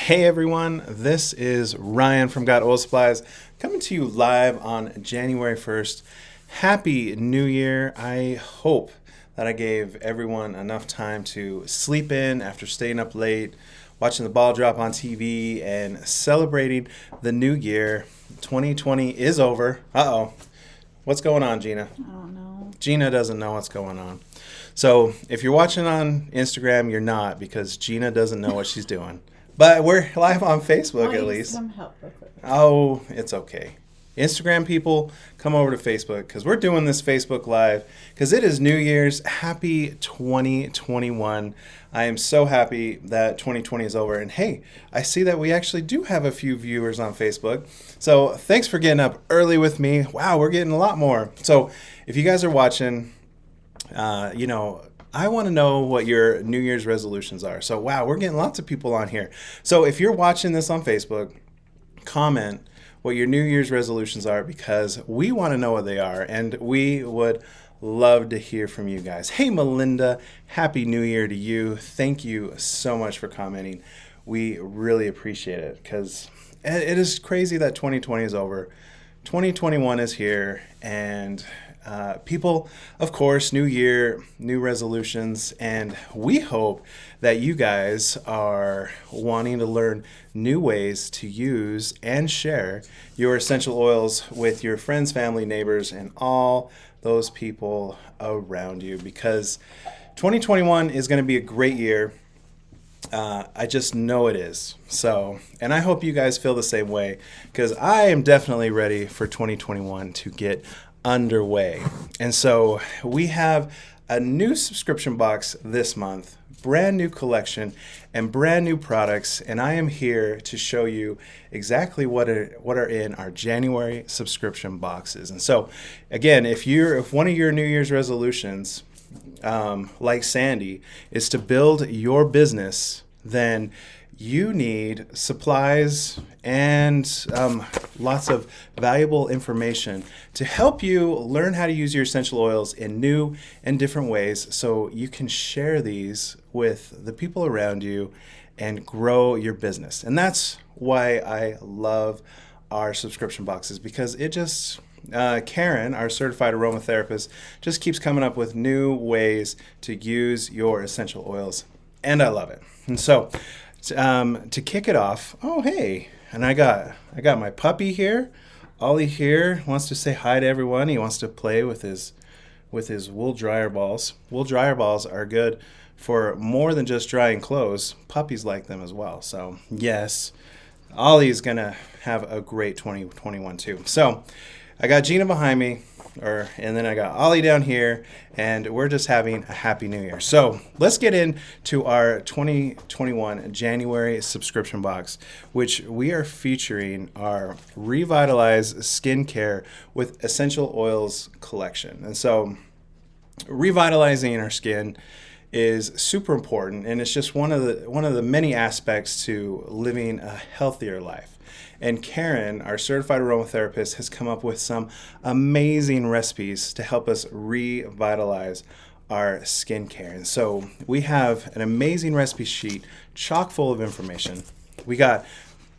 Hey everyone, this is Ryan from Got Oil Supplies coming to you live on January 1st. Happy New Year. I hope that I gave everyone enough time to sleep in after staying up late, watching the ball drop on TV, and celebrating the new year. 2020 is over. Uh-oh. What's going on, Gina? I don't know. Gina doesn't know what's going on. So if you're watching on Instagram, you're not, because Gina doesn't know what she's doing. But we're live on Facebook at least. Some help real quick. Oh, it's okay. Instagram people, come over to Facebook because we're doing this Facebook Live because it is New Year's. Happy 2021. I am so happy that 2020 is over. And hey, I see that we actually do have a few viewers on Facebook. So thanks for getting up early with me. Wow, we're getting a lot more. So if you guys are watching, I want to know what your New Year's resolutions are. So, wow, we're getting lots of people on here. So if you're watching this on Facebook, comment what your New Year's resolutions are because we want to know what they are, and we would love to hear from you guys. Hey, Melinda, Happy New Year to you. Thank you so much for commenting. We really appreciate it because it is crazy that 2020 is over. 2021 is here, and people, of course, new year, new resolutions, and we hope that you guys are wanting to learn new ways to use and share your essential oils with your friends, family, neighbors, and all those people around you because 2021 is going to be a great year. I just know it is. So, and I hope you guys feel the same way because I am definitely ready for 2021 to get underway. And so we have a new subscription box this month, brand new collection and brand new products, and I am here to show you exactly what are in our January subscription boxes. And so again, if one of your New Year's resolutions like Sandy is to build your business, then you need supplies and lots of valuable information to help you learn how to use your essential oils in new and different ways so you can share these with the people around you and grow your business. And that's why I love our subscription boxes because it just Karen, our certified aromatherapist, just keeps coming up with new ways to use your essential oils, and I love it. And so to kick it off, oh hey, and I got my puppy here. Ollie here wants to say hi to everyone. He wants to play with his wool dryer balls. Wool dryer balls are good for more than just drying clothes. Puppies like them as well. So yes, Ollie's gonna have a great 2021 too. So I got Gina behind me, and then I got Ollie down here, and we're just having a happy new year. So let's get into our 2021 January subscription box, which we are featuring our Revitalize Skin Care with Essential Oils collection. And so revitalizing our skin is super important, and it's just one of the many aspects to living a healthier life. And Karen, our certified aromatherapist, has come up with some amazing recipes to help us revitalize our skincare. And so we have an amazing recipe sheet chock full of information. We got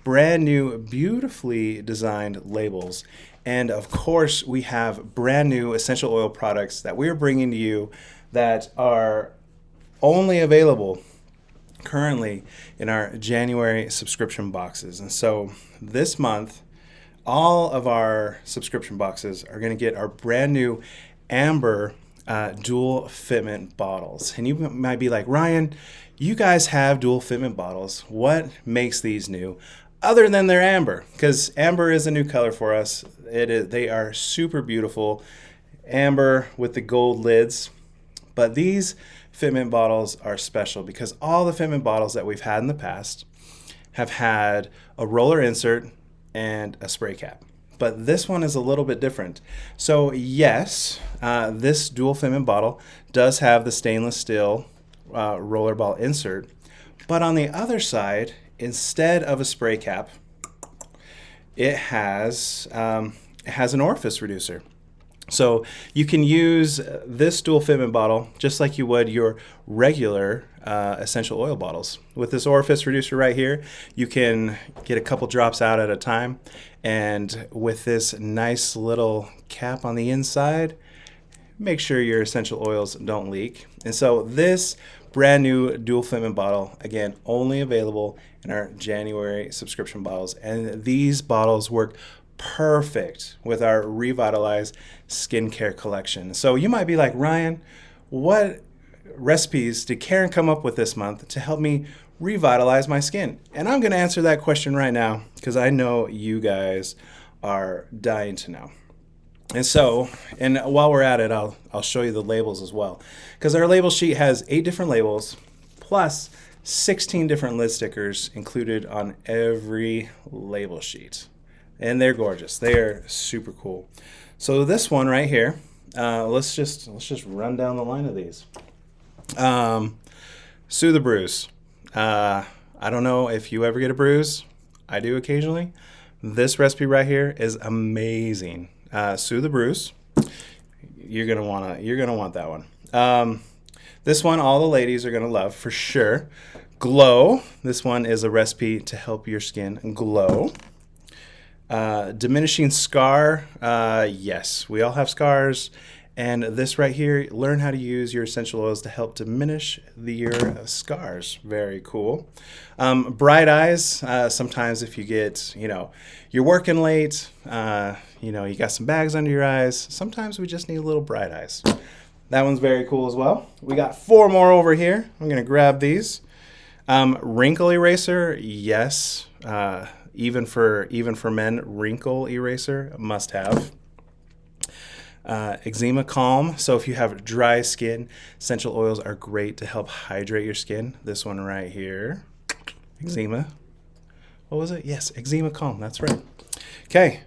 brand new, beautifully designed labels. And of course, we have brand new essential oil products that we're bringing to you that are only available currently in our January subscription boxes. And so this month, all of our subscription boxes are going to get our brand new Amber Dual Fitment Bottles. And you might be like, Ryan, you guys have dual fitment bottles. What makes these new? Other than they're amber, because amber is a new color for us. They are super beautiful, amber with the gold lids. But these fitment bottles are special because all the fitment bottles that we've had in the past have had a roller insert and a spray cap. But this one is a little bit different. So yes, this dual fitment bottle does have the stainless steel roller ball insert. But on the other side, instead of a spray cap, it has an orifice reducer. So you can use this dual fitment bottle just like you would your regular essential oil bottles. With this orifice reducer right here, you can get a couple drops out at a time. And with this nice little cap on the inside, make sure your essential oils don't leak. And so this brand new dual fitment bottle, again, only available in our January subscription bottles. And these bottles work perfect with our Revitalize Skin Care collection. So you might be like, Ryan, what recipes did Karen come up with this month to help me revitalize my skin? And I'm going to answer that question right now because I know you guys are dying to know. And so, and while we're at it, I'll show you the labels as well, because our label sheet has 8 different labels plus 16 different lid stickers included on every label sheet. And they're gorgeous. They are super cool. So this one right here, let's just run down the line of these. Soothe the bruise. I don't know if you ever get a bruise. I do occasionally. This recipe right here is amazing. Soothe the bruise. You're gonna want that one. This one, all the ladies are gonna love for sure. Glow. This one is a recipe to help your skin glow. Diminishing scar. Yes, we all have scars. And this right here, learn how to use your essential oils to help diminish your scars. Very cool. Bright eyes. Sometimes if you get, you're working late, you got some bags under your eyes. Sometimes we just need a little bright eyes. That one's very cool as well. We got 4 more over here. I'm going to grab these. Wrinkle eraser. Yes. Even for men, wrinkle eraser, must have. Eczema calm. So if you have dry skin, essential oils are great to help hydrate your skin. This one right here, eczema. What was it? Yes, eczema calm. That's right. Okay,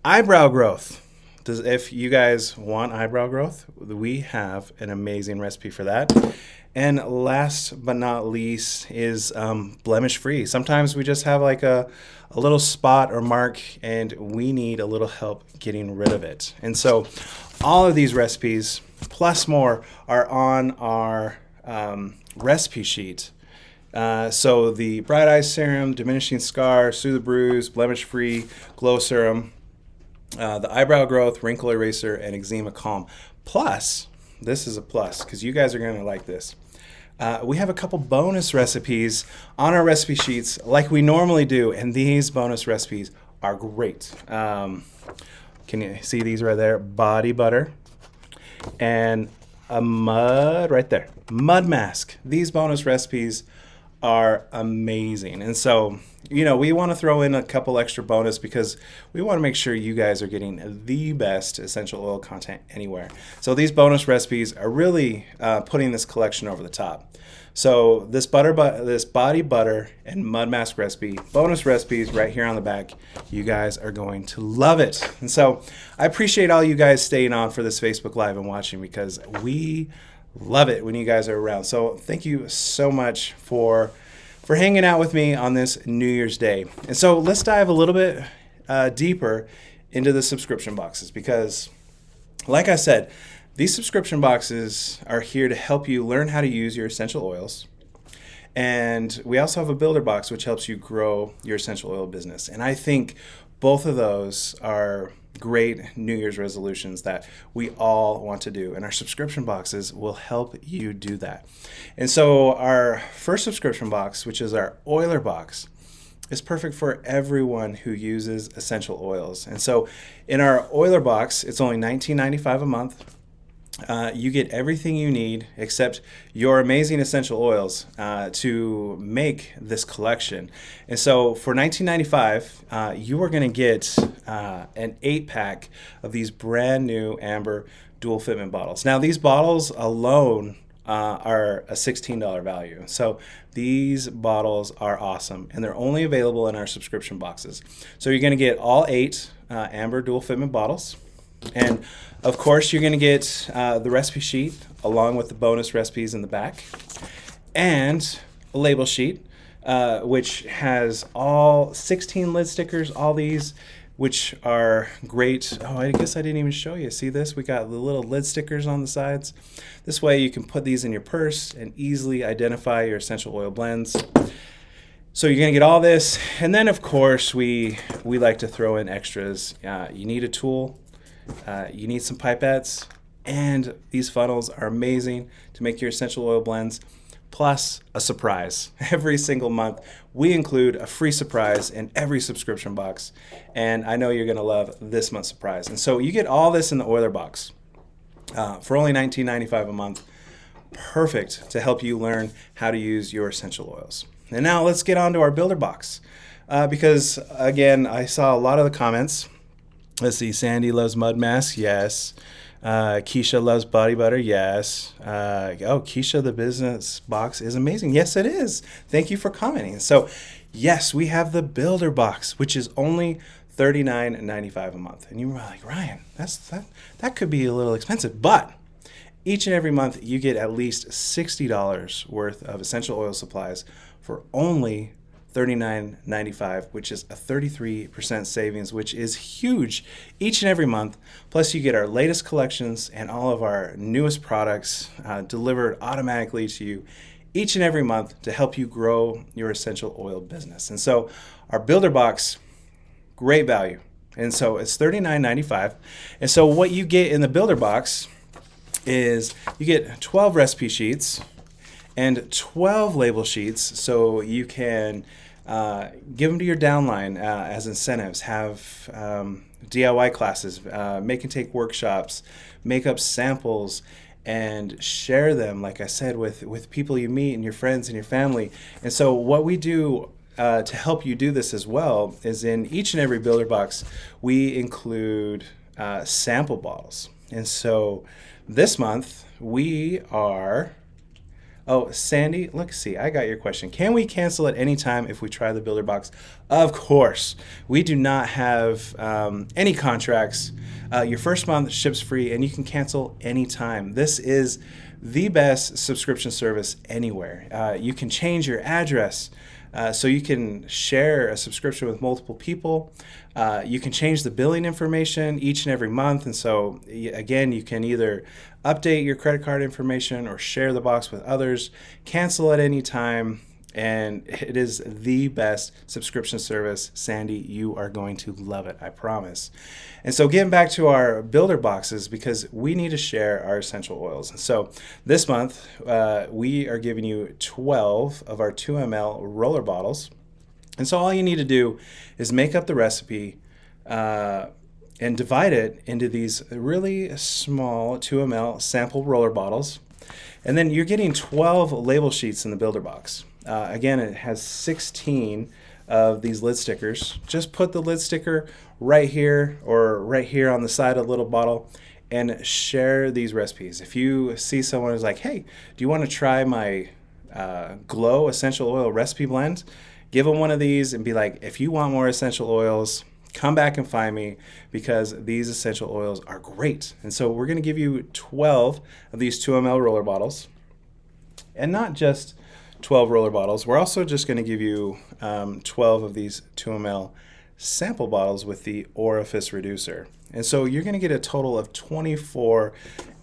eyebrow growth. If you guys want eyebrow growth, we have an amazing recipe for that. And last but not least is blemish free. Sometimes we just have like a little spot or mark and we need a little help getting rid of it. And so all of these recipes plus more are on our recipe sheet. So the Bright Eyes Serum, Diminishing Scar, Soothe the Bruise, Blemish Free, Glow Serum, the Eyebrow Growth, Wrinkle Eraser, and Eczema Calm. Plus, this is a plus because you guys are going to like this. We have a couple bonus recipes on our recipe sheets like we normally do, and these bonus recipes are great. Can you see these right there? Body butter and a mud right there. Mud mask. These bonus recipes are amazing. And so, we want to throw in a couple extra bonus because we want to make sure you guys are getting the best essential oil content anywhere. So these bonus recipes are really putting this collection over the top. So this body butter and mud mask recipe, bonus recipes right here on the back, you guys are going to love it. And so I appreciate all you guys staying on for this Facebook Live and watching because we love it when you guys are around. So thank you so much for hanging out with me on this New Year's Day. And so let's dive a little bit deeper into the subscription boxes because, like I said, these subscription boxes are here to help you learn how to use your essential oils. And we also have a builder box, which helps you grow your essential oil business. And I think both of those are great New Year's resolutions that we all want to do. And our subscription boxes will help you do that. And so our first subscription box, which is our oiler box, is perfect for everyone who uses essential oils. And so in our oiler box, it's only $19.95 a month. You get everything you need except your amazing essential oils to make this collection. And so for $19.95, you are going to get an 8-pack of these brand new Amber Dual Fitment Bottles. Now, these bottles alone are a $16 value. So these bottles are awesome, and they're only available in our subscription boxes. So you're going to get all 8 Amber Dual Fitment Bottles. And of course, you're going to get the recipe sheet along with the bonus recipes in the back and a label sheet, which has all 16 lid stickers. All these which are great. Oh, I guess I didn't even show you. See this? We got the little lid stickers on the sides. This way you can put these in your purse and easily identify your essential oil blends. So you're gonna get all this, and then of course we like to throw in extras. You need a tool, you need some pipettes, and these funnels are amazing to make your essential oil blends, plus a surprise. Every single month we include a free surprise in every subscription box, and I know you're gonna love this month's surprise. And so you get all this in the oiler box for only $19.95 a month. Perfect to help you learn how to use your essential oils. And now let's get on to our builder box, because again, I saw a lot of the comments. Let's see, Sandy loves mud masks, yes. Keisha loves body butter, yes. Keisha, the business box is amazing. Yes, it is. Thank you for commenting. So yes, we have the builder box, which is only $39.95 a month. And you were like, Ryan, that could be a little expensive, but each and every month you get at least $60 worth of essential oil supplies for only $39.95, which is a 33% savings, which is huge each and every month. Plus you get our latest collections and all of our newest products delivered automatically to you each and every month to help you grow your essential oil business. And so our builder box, great value. And so it's $39.95. And so what you get in the builder box is you get 12 recipe sheets and 12 label sheets, so you can give them to your downline as incentives, have DIY classes, make and take workshops, make up samples, and share them, like I said, with people you meet and your friends and your family. And so what we do to help you do this as well is in each and every builder box, we include sample bottles. And so this month we are, oh, Sandy, let's see, I got your question. Can we cancel at any time if we try the builder box? Of course. We do not have any contracts. Your first month ships free and you can cancel anytime. This is the best subscription service anywhere. You can change your address so you can share a subscription with multiple people. You can change the billing information each and every month. And so again, you can either update your credit card information or share the box with others, cancel at any time, and it is the best subscription service. Sandy, you are going to love it, I promise. And so getting back to our builder boxes, because we need to share our essential oils. And so this month, we are giving you 12 of our 2 ml roller bottles. And so all you need to do is make up the recipe and divide it into these really small 2 ml sample roller bottles. And then you're getting 12 label sheets in the builder box. Again, it has 16 of these lid stickers. Just put the lid sticker right here or right here on the side of the little bottle and share these recipes. If you see someone who's like, hey, do you want to try my Glow Essential Oil Recipe Blend? Give them one of these and be like, if you want more essential oils, come back and find me, because these essential oils are great. And so we're going to give you 12 of these 2 ml roller bottles, and not just 12 roller bottles. We're also just going to give you 12 of these 2 ml sample bottles with the orifice reducer. And so you're going to get a total of 24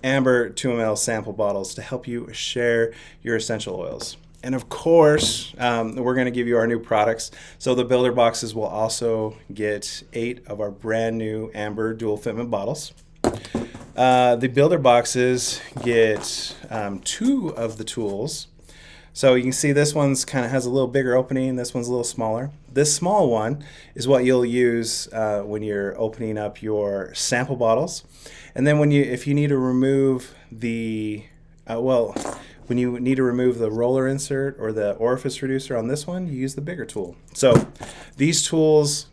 Amber 2 ml sample bottles to help you share your essential oils. And of course, we're going to give you our new products. So the builder boxes will also get 8 of our brand new Amber Dual Fitment Bottles. The builder boxes get 2 of the tools. So you can see this one's kind of has a little bigger opening. This one's a little smaller. This small one is what you'll use when you're opening up your sample bottles. And then if you need to remove the, when you need to remove the roller insert or the orifice reducer on this one, you use the bigger tool. So these tools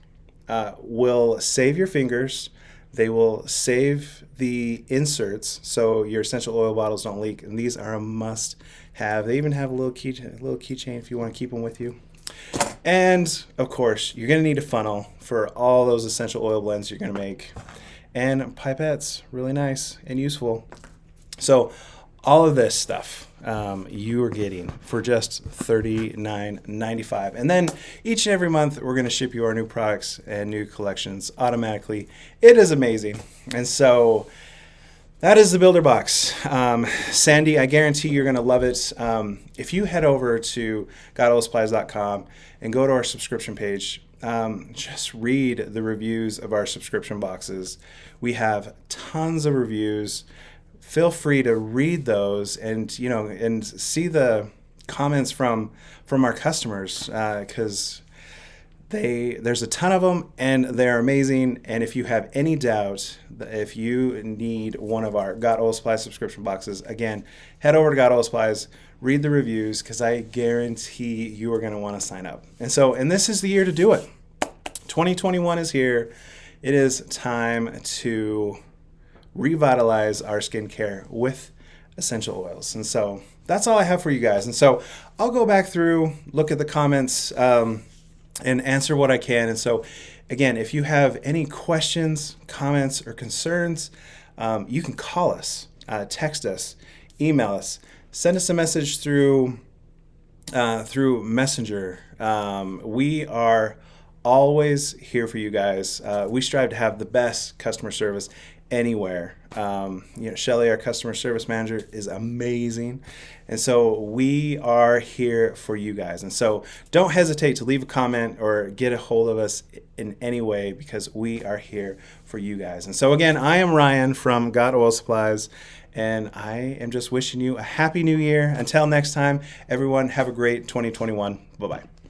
will save your fingers. They will save the inserts so your essential oil bottles don't leak. And these are a must have. They even have a little keychain if you want to keep them with you. And of course, you're going to need a funnel for all those essential oil blends you're going to make. And pipettes, really nice and useful. So all of this stuff, you are getting for just $39.95. And then each and every month, we're going to ship you our new products and new collections automatically. It is amazing. And so that is the Builder Box. Sandy, I guarantee you're going to love it. If you head over to godoilsupplies.com and go to our subscription page, just read the reviews of our subscription boxes. We have tons of reviews. Feel free to read those and and see the comments from our customers, because there's a ton of them and they're amazing. And if you have any doubt, if you need one of our God Oil Supplies subscription boxes, again, head over to God Oil Supplies, read the reviews, because I guarantee you are going to want to sign up. And this is the year to do it. 2021 is here. It is time to revitalize our skincare with essential oils. And so that's all I have for you guys. And so I'll go back through, look at the comments, and answer what I can. And so again, if you have any questions, comments, or concerns, you can call us, text us, email us, send us a message through Messenger. We are always here for you guys. We strive to have the best customer service anywhere. Shelly, our customer service manager, is amazing. And so we are here for you guys. And so don't hesitate to leave a comment or get a hold of us in any way, because we are here for you guys. And so again, I am Ryan from God Oil Supplies, and I am just wishing you a happy new year. Until next time, everyone, have a great 2021. Bye-bye.